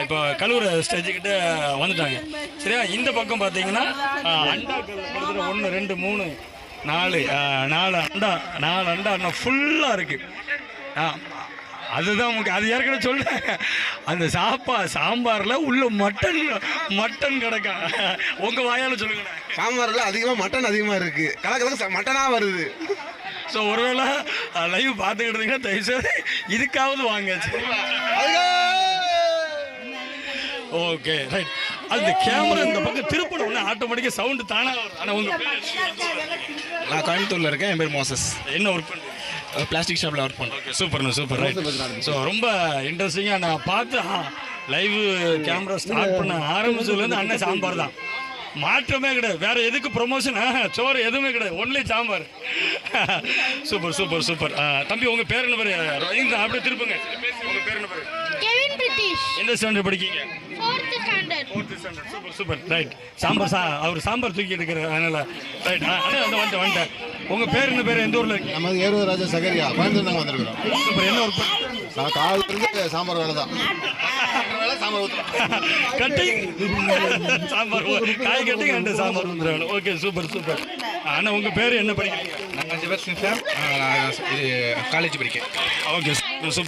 இப்போ கழுவுற ஸ்டேஜுக்கிட்ட வந்துட்டாங்க. சரியா, இந்த பக்கம் பார்த்தீங்கன்னா அண்டாக்கள் கிட்டத்தட்ட 1 2 3 4 4 அண்டா இன்னும் ஃபுல்லாக இருக்குது. அதுதான் முக்கியம். அது ஏற்கனவே சொல்லிட்டாங்க, அந்த சாம்பாரில் உள்ள மட்டன் கிடக்கா. உங்கள் வாயால் சொல்லுங்க. சாம்பாரில் அதிகமாக மட்டன் அதிகமாக இருக்குது, கலக்கலக்கு மட்டனாக வருது. ஸோ ஒருவேளை லைவ் பார்த்துக்கிட்டு இருந்தீங்கன்னா தயவுசெய்து இதுக்காவது வாங்க. Okay right. அந்த கேமரா இந்த பக்கம் திருப்பணம் ஒன்று ஆட்டோமேட்டிக்காக சவுண்டு தானாக வரும். ஆனால் உங்கள் நான் கோயம்புத்தூரில் இருக்கேன். என் பேர் மோசஸ். என்ன ஒர்க் பண்ணுறேன்? பிளாஸ்டிக் ஷாப்பில் ஒர்க் பண்ணுறேன். Okay super right. ஸோ ரொம்ப இன்ட்ரெஸ்டிங்காக நான் பார்த்து லைவ் கேமரா ஸ்டார்ட் பண்ண ஆரம்பிச்சதுலேருந்து அண்ணன் சாம்பார் தான், மாற்றமே கிடையாது. வேற எதுக்கு ப்ரொமோஷன் சோறு எதுவுமே கிடையாது, ஒன்லி சாம்பார். சூப்பர். தம்பி உங்க பேர் என்ன பேர்? அப்படியே திருப்புங்க. உங்க பேர் என்ன பேர்? Kevin British. எந்த ஸ்டாண்டர்ட் படிக்கீங்க? 4th standard. Super right. Sambar அவர் சாம்பார் தூக்கி எடுக்கிறார், அதனால ரைட். வந்துட்டேன். உங்க பேர் என்ன பேர்? எந்த ஊர்ல இருக்கீங்க? நம்ம ஏறுவது ராஜா சகரியா, கோயம்புத்தூர் நாங்கள் வந்திருக்கிறோம். சூப்பர். என்ன ஒர்க்? நான் காலையிலிருந்து சாம்பார் வேலை தான். கட்டிங் சாம்பார், காய் கட்டிங் அண்ட் சாம்பார் வந்துடுறாங்க. Okay super. ஆனால் உங்க பேர் என்ன படிக்கிறீங்க? நான் 5 பேர் காலேஜ் படிக்கேன். Okay super.